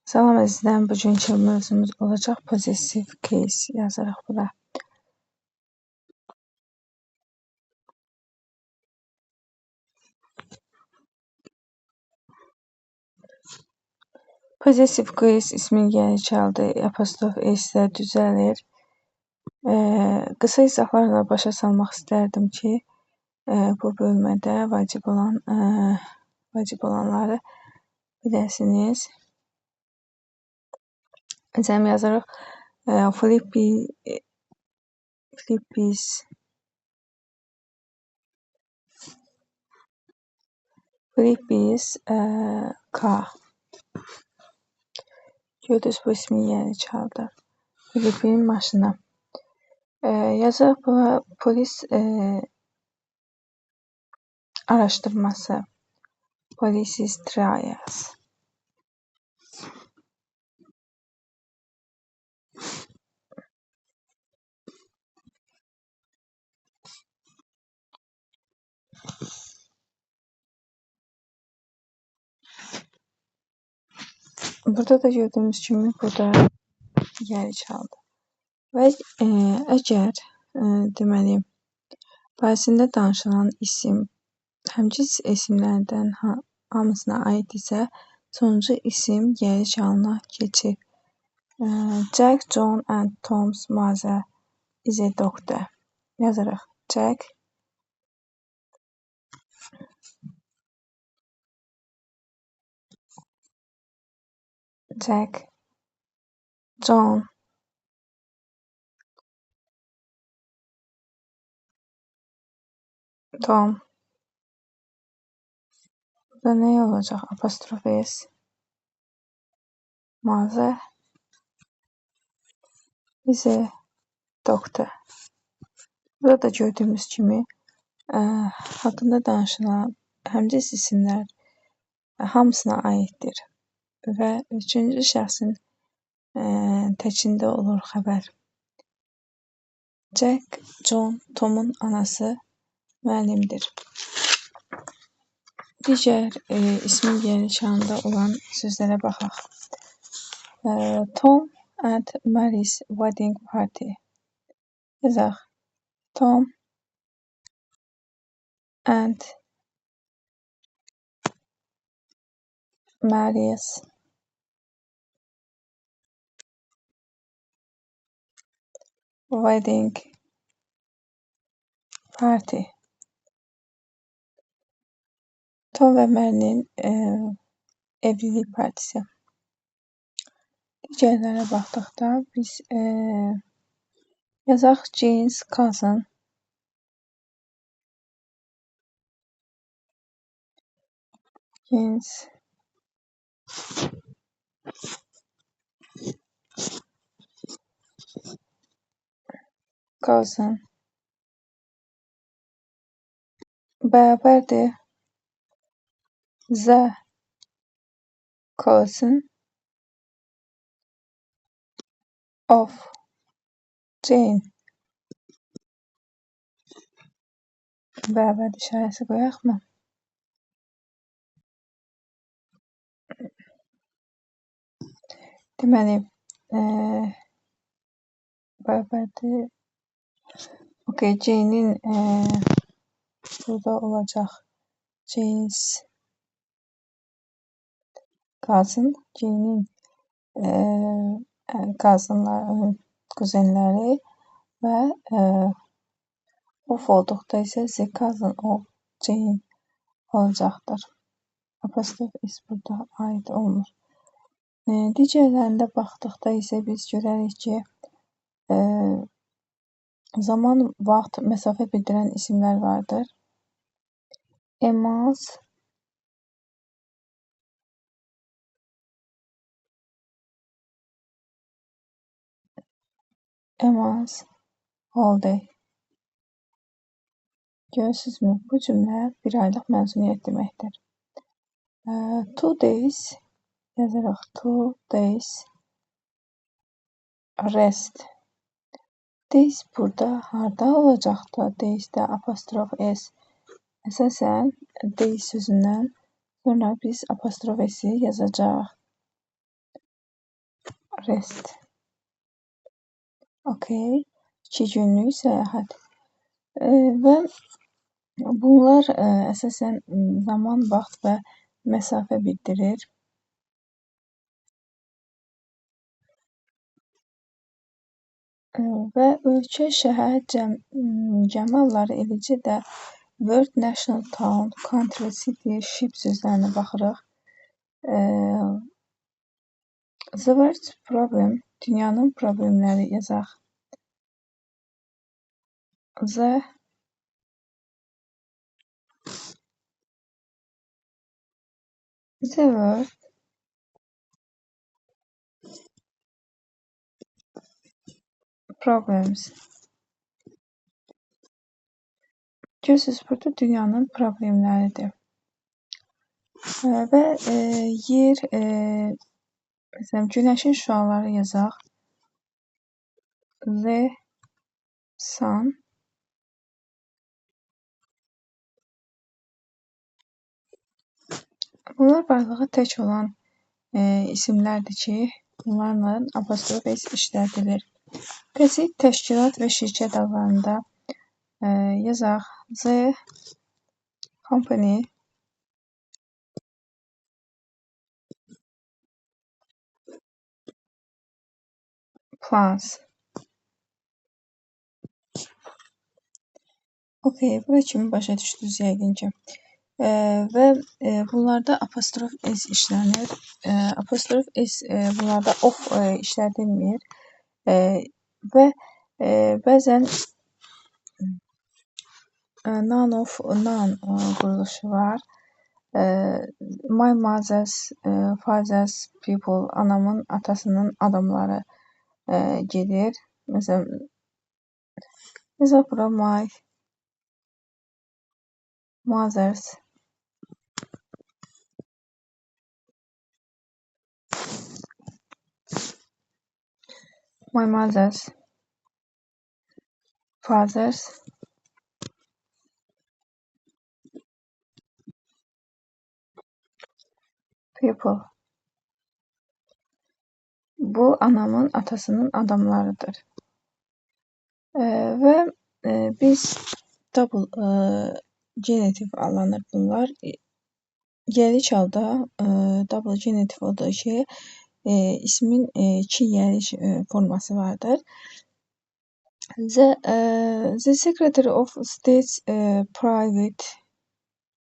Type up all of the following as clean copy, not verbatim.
Salam əzizlərim, bugünkü mövzumuz olacaq possessive case yazarıq bura. Possessive case ismin gəliş aldı, apostrof s-də düzəlir. Qısa izahlarla başa salmaq istərdim ki, bu bölmədə vacib olanları biləsiniz. Məsələn yazarıq Philippines car. Gördünüz bu ismin gəliş aldı. Filippin maşını. Yazarıq bura polis araşdırması. Police trials. Burada da gördüyümüz kimi burada gəliş aldı. Və əgər deməli barəsində danışılan isim həmcins isimlərdən hamısına aid isə sonuncu isim gəliş halına keçir. Jack, John and Tom's mother is a doctor. Yazarıq. Jack, John, Tom. Burada nə olacaq? Apostrof s. Mother is a doctor. Burada da gördüyümüz kimi haqqında danışılan həmcins isimlər hamısına aiddir və üçüncü şəxsin təkində olur xəbər. Jack, John, Tom'un anası müəllimdir. Digər ismin gəliş halında olan sözlərə baxaq. Tom and Mary's wedding party. Yazaq. Tom and Mary's wedding party. Tom və Mary'nin evlilik partisi. Digərlərə baxdıqda biz yazaq Jane's cousin. Jane's cousin bərabərdir the cousin of Jane. Bərabər işarəsi qoyaqmı? Deməli, bərabərdir. Okay, Jane'in burada olacaq. Jane's cousin, Jane'in cousinları, kuzenləri və of olduqda isə the cousin of Jane olacaqdır. Apostrof s burada aid olmur. Digərlərində baxdıqda isə biz görərik ki, zaman, vaxt, məsafə bildirən isimlər vardır. Emma's holiday. Görürsünüzmü? Bu cümlə bir aylıq məzuniyyət deməkdir. 2 days yazarıq. 2 days rest. Days burada harda olacaqdı? Days'də apostrof s. Əsasən days sözündən sonra biz apostrof s yazacağıq. Rest. Okay. 2 günlük səyahət. Və bunlar əsasən zaman, vaxt və məsafə bildirir. Və ölkə, şəhər cəmalları, eləcə də World, National, Town, Country, City, Ship sözlərinə baxırıq. The world problem, dünyanın problemləri yazaq. The world problems. Görürsünüz, burada dünyanın problemləridir. Və yer, məsələn, günəşin şüaları yazaq. The sun. Bunlar varlığı tək olan isimlərdir ki, bunlarla apostrof s işlədilir. Qəzet, təşkilat və şirkət adlarında yazaq. The company plans. Okay, bura kimi başa düşdünüz yəqin ki. Və bunlarda apostrof s işlənir. Apostrof s bunlarda of işlədilmir. Və bəzən none of, none quruluşu var. My mother's, father's people, anamın, atasının adamları gedir. Məsələn, bura my mother's. My mother's, father's, people. Bu anamın, atasının adamlarıdır. Və biz double genitiv adlanır bunlar. Gəliş halda double genitiv odur ki, ismin 2 gəliş forması vardır. The Secretary of State's private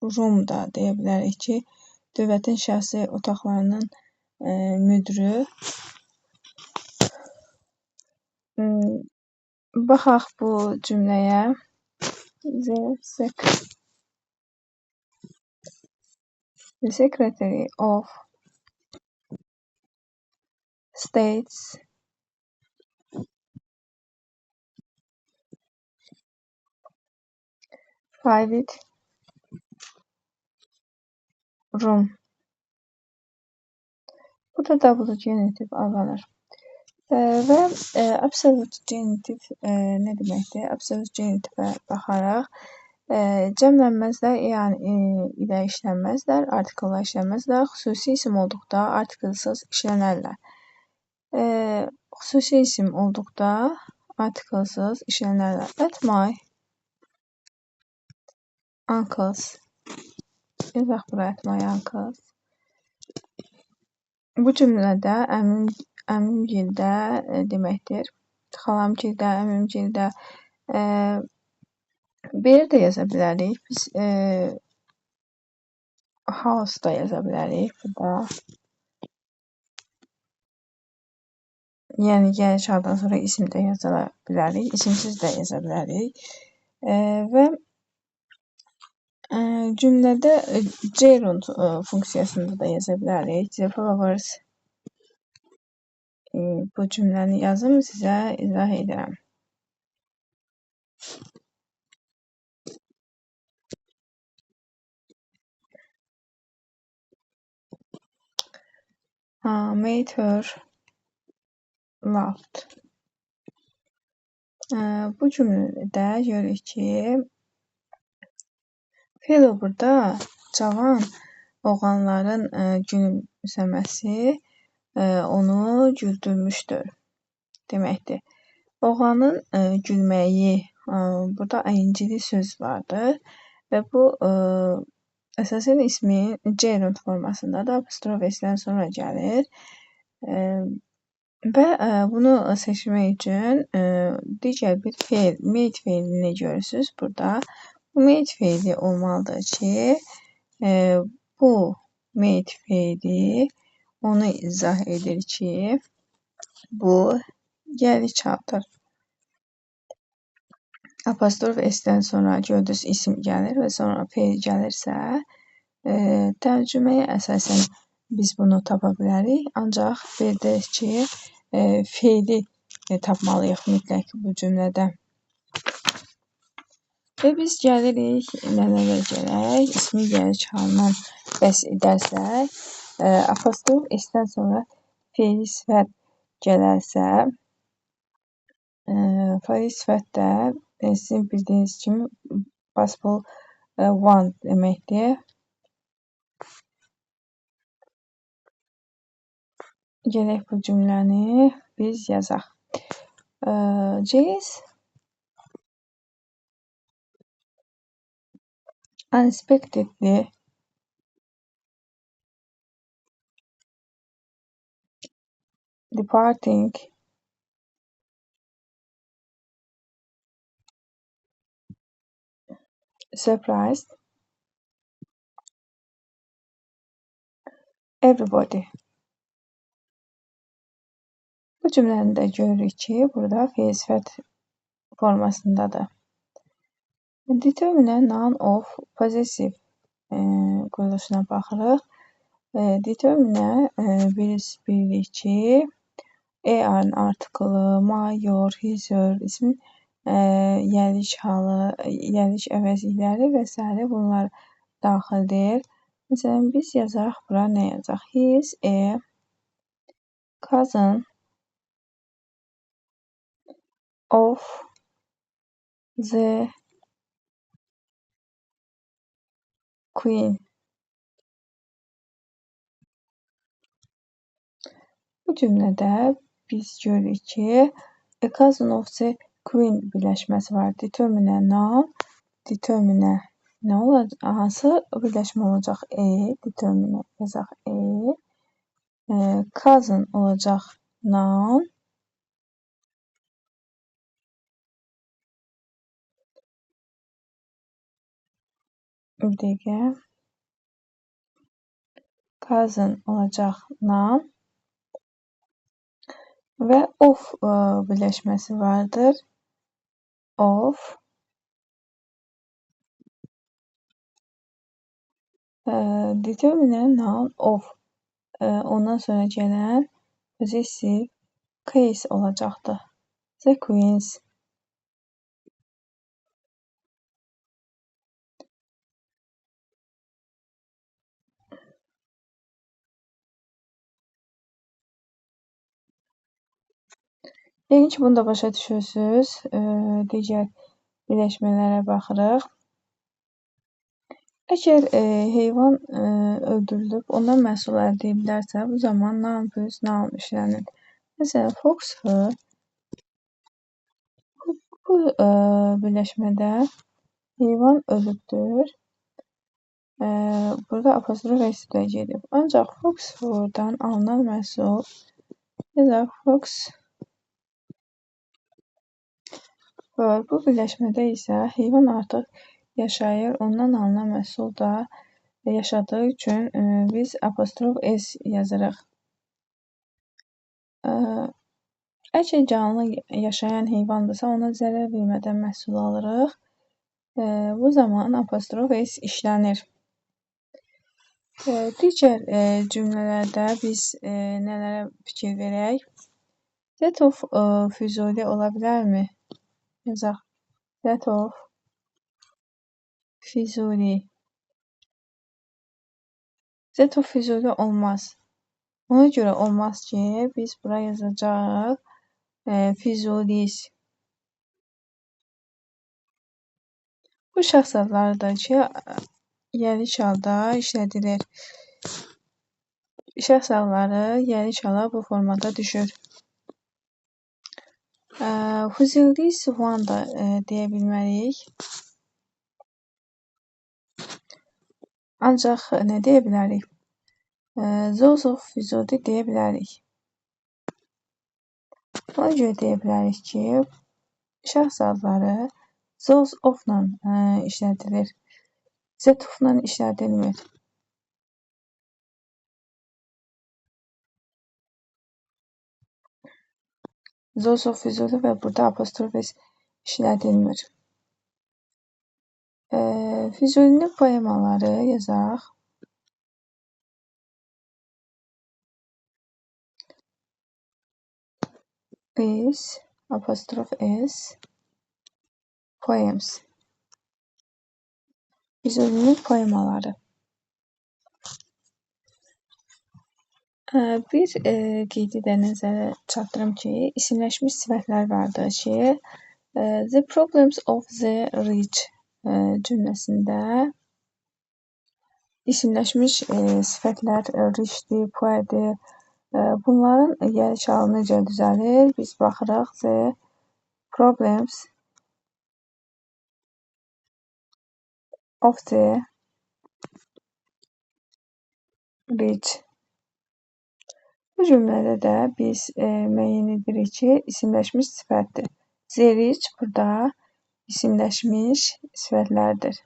room da deyə bilərik ki, dövlətin şəxsi otaqlarının müdürü. Baxaq bu cümləyə. The Secretary of State's private room. Bu da double genitiv adlanır. Və absolute genitiv nə deməkdir? Absolute genitivə baxaraq, cəmlənməzlər ilə işlənməzlər, artikolla işlənməzlər, xüsusi isim olduqda artiklsız işlənərlər. Xüsusi isim olduqda artiklsız işlənərlər. At my uncle's. Yazaq bura at my uncle's. Bu cümlədə əmimgildə deməkdir. Xalamgildə, əmimgildə bir də yaza bilərik. Biz house da yaza bilərik burada. Yəni gəliş haldan sonra isim də yaza bilərik. İsimsiz də yaza bilərik. Və cümlədə gerund funksiyasında da yaza bilərik. The followers. Bu cümləni yazım sizə izah edirəm. Made her laughed. Bu cümlədə görürük ki, fellow burada cavan oğlanların gülümsəməsi onu güldürmüşdür deməkdir. Oğlanın gülməyi, burada ing-li söz vardır və bu əsasən ismin gerund formasındadır, apostrof s-dən sonra gəlir. Və bunu seçmək üçün digər bir fe'l, made fe'lini görürsünüz burada. Bu made fe'li olmalıdır ki, bu made fe'li onu izah edir ki, bu gəliş haldır. Apostrof s-dən sonra gördüyünüz isim gəlir və sonra fe'l gəlirsə, tərcüməyə əsasən biz bunu tapa bilərik. Ancaq bildirik ki, fe'li tapmalıyıq mütləq bu cümlədə. Və biz gəlirik nələrə gələk. İsmi gəliş halından bəhs edərsək, apostrof s-dən sonra fe'li sifət gələrsə, fe'li sifət də sizin bildiyiniz kimi possible one deməkdir. Gələk bu cümləni biz yazaq. James unexpectedly departing surprised everybody. Bu cümləni də görürük ki, burada fe'l sifət formasındadır. Determine noun of possessive quruluşuna baxırıq. Determine bilirik ki, are-ın artikılı, my, your, his, her ismin gəliş halı, gəliş əvəzlikləri və s. bunlar daxildir. Məsələn, biz yazaraq bura nə yazacaq? He is a cousin of the queen. Bu cümlədə biz görürük ki, a cousin of the queen birləşməsi var. Determine noun, determine nə olacaq? Hansı birləşmə olacaq? Determine yazaq. Cousin olacaq noun. Bir dəqiqə. Cousin olacaq noun. Və of birləşməsi vardır. Of. Determine noun of. Ondan sonra gələn possessive case olacaqdır. The queens. Yəqin ki, bunu da başa düşürsünüz. Digər birləşmələrə baxırıq. Əgər heyvan öldürülüb, ondan məhsul əldə edilərsə, bu zaman noun plus noun işlənir. Məsələn, fox-ı bu birləşmədə heyvan ölübdür. Burada apostrof s-də gedib. Ancaq fox-dan alınan məhsul yazaq fox. Bu birləşmədə isə heyvan artıq yaşayır, ondan alınan məhsul da yaşadığı üçün biz apostrof s yazırıq. Əgər canlı yaşayan heyvandırsa, ona zərər vermədən məhsul alırıq. Bu zaman apostrof s işlənir. Digər cümlələrdə biz nələrə fikir verək? That of Füzuli ola bilərmi? Yazaq. That of Füzuli. That of Füzuli olmaz. Ona görə olmaz ki, biz bura yazacağıq Füzulis. Bu şəxs adlarıdır ki, gəliş halda işlədilir. şəxsəlləri yeni çala bu formada düşür. Fusillis one da deyə bilmərik. Ancaq nə deyə bilərik? Those of Füzuli deyə bilərik. Ona görə deyə bilərik ki, şəxs adları those of-la işlədilir. That of-la işlədilmir. Those of Füzuli və burada apostrof s işlədilmir. Füzulinin poemaları yazaq. Is apostrof s poems. Füzulinin poemaları. Bir qeydi də nəzərə çatdırım ki, isimləşmiş sifətlər vardır ki, the problems of the rich cümləsində isimləşmiş sifətlər richdir, poordir. Bunların yeri çalı necə düzəlir? Biz baxırıq the problems of the rich. Bu cümlədə də biz müəyyən edirik ki, isimləşmiş sifətdir. The rich burada isimləşmiş sifətlərdir.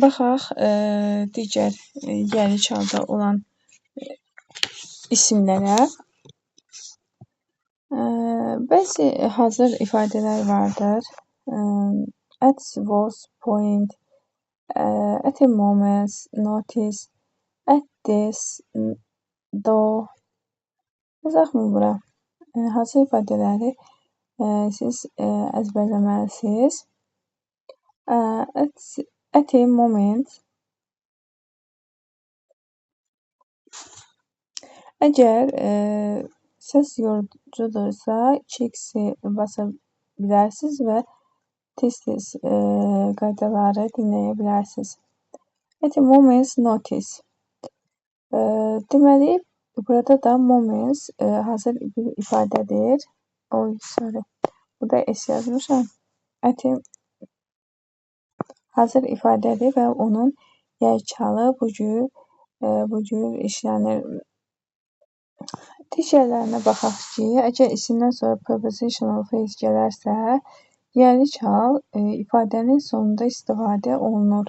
Baxaq digər yeri çalda olan isimlərə. Bəzi hazır ifadələr vardır. At was point, at a moment, notice, at this, though. Yazaqmı bura? Hazır ifadələri siz əzbərləməlisiniz. At a moment. Əgər səs yorucudursa 2x-i basa bilərsiniz və tez-tez qaydaları dinləyə bilərsiniz. At a moment notice. Deməli, burada da moments hazır bir ifadədir. Burada s yazmışam. At a hazır ifadədir və onun yer çalı bu cür işlənir. Digərlərinə baxaq ki, əgər isimdən sonra prepositional phrase gələrsə, yeri çal ifadənin sonunda istifadə olunur.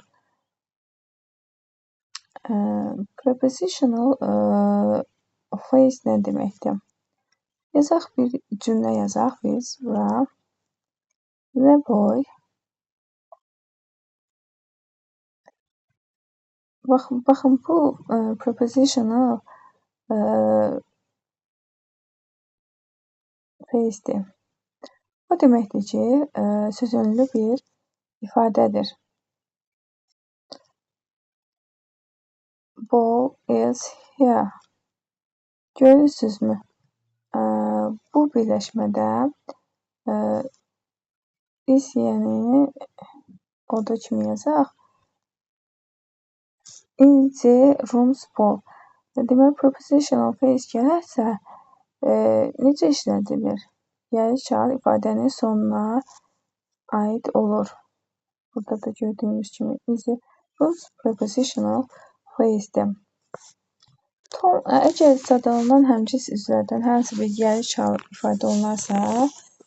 Prepositional phrase nə deməkdir? Yazaq bir cümlə yazaq biz bura. The boy. Baxın bu prepositional phrase-dir. O deməkdir ki, sözünlü bir ifadədir. Ball is here. Görürsünüzmü? Bu birləşmədə is yəni orada kimi yazaq. In the room's ball. Deməli, prepositional phrase gələrsə, necə işlədilir? Yeri çal ifadənin sonuna aid olur. Burada da gördüyümüz kimi is the room's prepositional phrase-dir. Əgər sadalanan həmcins üzvlərdən hər hansı bir yeri çal ifadə olunarsa,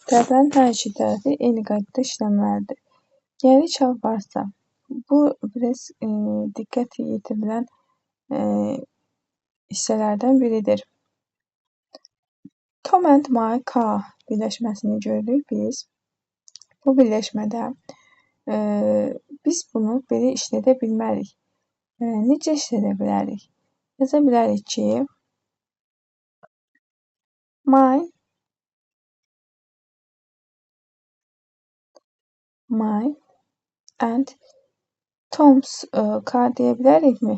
tərəflərin hər iki tərəfi eyni qaydada işləməlidir. Yeri çal varsa, bu biraz diqqət yetirilən hissələrdən biridir. Tom and my car birləşməsini görürük biz. Bu birləşmədə biz bunu belə işlədə bilmərik. Necə işlədə bilərik? Yaza bilərik ki, my and Tom's car deyə bilərikmi?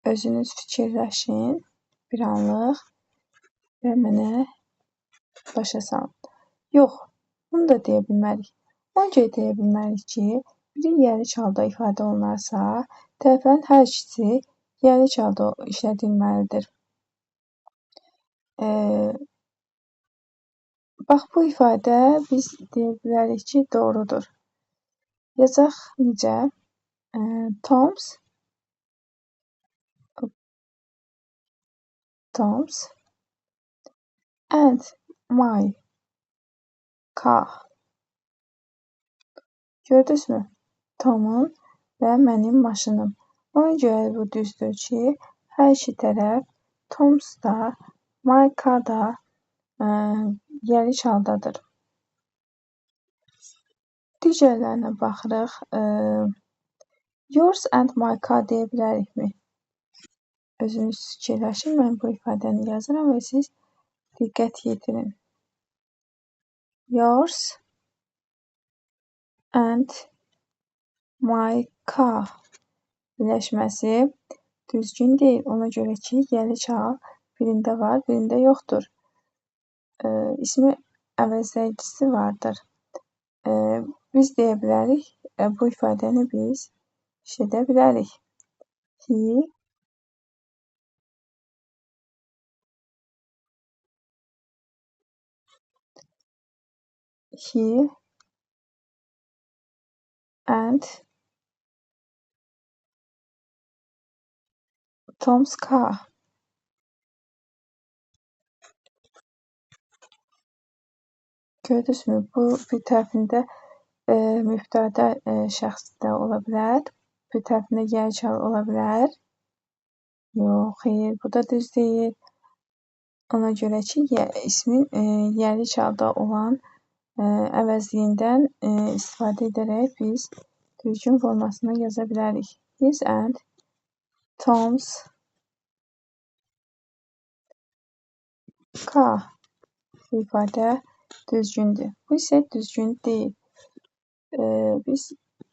Özünüz fikirləşin bir anlıq və mənə başa salın. Yox, bunu da deyə bilmərik. Ona görə deyə bilmərik ki, biri gəliş halda ifadə olunarsa, tərəflərin hər ikisi gəliş halda işlədilməlidir. Bax, bu ifadə biz deyə bilərik ki, doğrudur. Yazaq necə? Tom's and my car. Gördünüzmü? Tom'un və mənim maşınım. Ona görə bu düzdür ki, hər iki tərəf Tom's da, my car da gəliş haldadır. Digərlərinə baxırıq. Yours and my car deyə bilərikmi? Özünüz fikirləşin, mən bu ifadəni yazıram və siz diqqət yetirin. Yours and my car birləşməsi düzgün deyil. Ona görə ki, gəliş hal birində var, birində yoxdur. İsmi əvəzləyicisi vardır. Biz deyə bilərik, bu ifadəni biz işlədə bilərik. He and Tom's car. Gördünüzmü? Bu bir tərəfində mübtəda şəxs də ola bilər. Bir tərəfində gəliş hal ola bilər. Yox, xeyr, bu da düz deyil. Ona görə ki, ismin gəliş halda olan əvəzliyindən istifadə edərək biz düzgün formasını yaza bilərik. His and Tom's car ifadə düzgündür. Bu isə düzgün deyil. Biz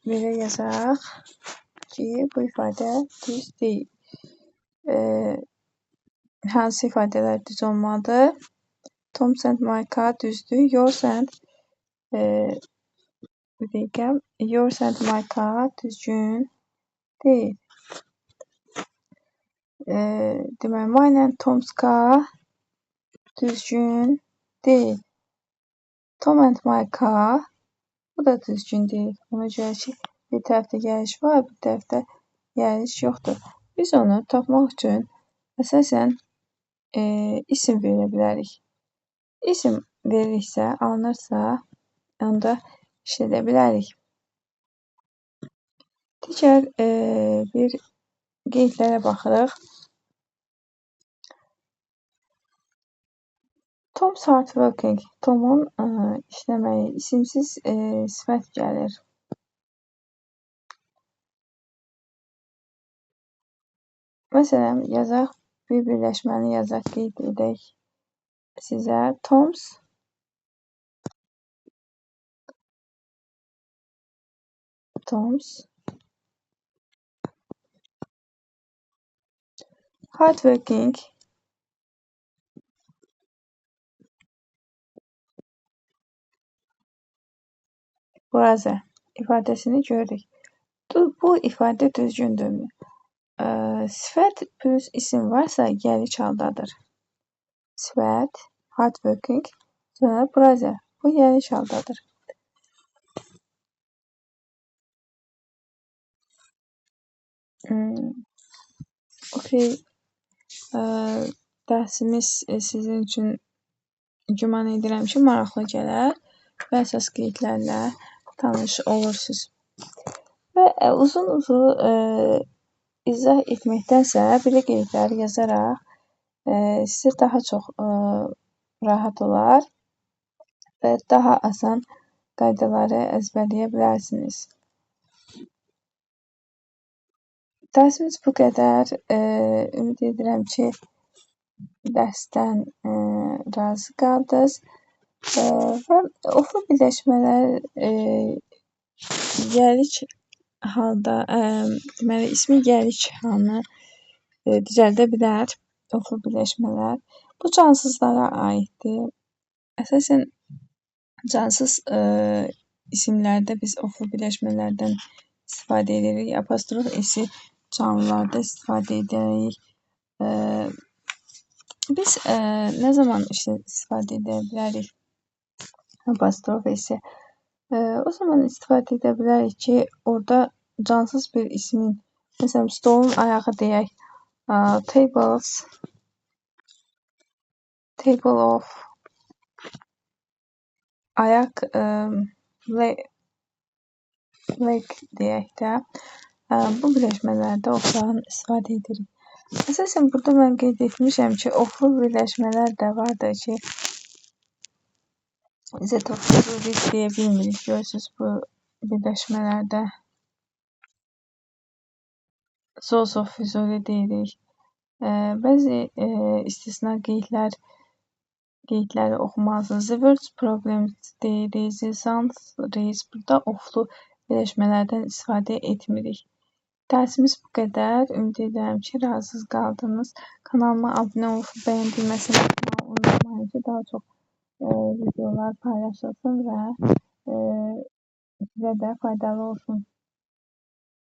belə yazaq ki, bu ifadə düz deyil. Hansı ifadələr düz olmalıdır? Tom's and my car düzdür. Yours and yours and my car düzgün deyil. Deməli, mine and Tom's car düzgün deyil. Tom and my car bu da düzgün deyil. Ona görə ki, bir tərəfdə gəliş var, bir tərəfdə gəliş yoxdur. Biz onu tapmaq üçün əsasən isim verə bilərik. İsim veririksə, alınırsa, onda işlədə bilərik. Digər bir qeydlərə baxırıq. Tom's hard working. Tomun işləməyi, isimsiz sifət gəlir. Məsələn, yazaq, bir birləşməni yazaq, qeyd edək sizə. Tom's hard working brother ifadəsini görürük. Bu ifadə düzgündürmü? Sifət plus isim varsa gəliş haldadır. Sifət, hard working, sonra brother. Bu gəliş haldadır. Okay. Dərsimiz sizin üçün güman edirəm ki, maraqlı gələr və əsas qeydlərlə tanış olursunuz. Və uzun-uzun izah etməkdənsə, belə qeydləri yazaraq sizə daha çox rahat olar və daha asan qaydaları əzbərləyə bilərsiniz. Dərsimiz bu qədər. Ümid edirəm ki, dərsdən razı qaldınız və oflu birləşmələr gəliş halda, deməli, ismi gəliş halını düzəldə bilər, oflu birləşmələr. Bu cansızlara aiddir. Əsasən cansız isimlərdə biz oflu birləşmələrdən istifadə edirik. Apostrof esi canlılarda istifadə edirik. Biz nə zaman istifadə edə bilərik apostrof esi? O zaman istifadə edə bilərik ki, orada cansız bir ismin, məsələn, stolun ayağı deyək, table of, ayaq, leg deyək də, bu birləşmələrdə ofların istifadə edirik. Əsasən burada mən qeyd etmişəm ki, oflu birləşmələr də vardır ki, zetofizuli deyə bilmirik. Görürsünüz bu birləşmələrdə zoosofizuli deyirik. Bəzi istisna qeydləri oxumalısınız. The words problems deyirik, zizans, reis. Burada oflu birləşmələrdən istifadə etmirik. Dərsimiz bu qədər. Ümid edirəm ki, razısız qaldınız. Kanalıma abunə olub bəyəndiyinizi unutmayın ki, daha çox videolar paylaşılsın və sizə də faydalı olsun.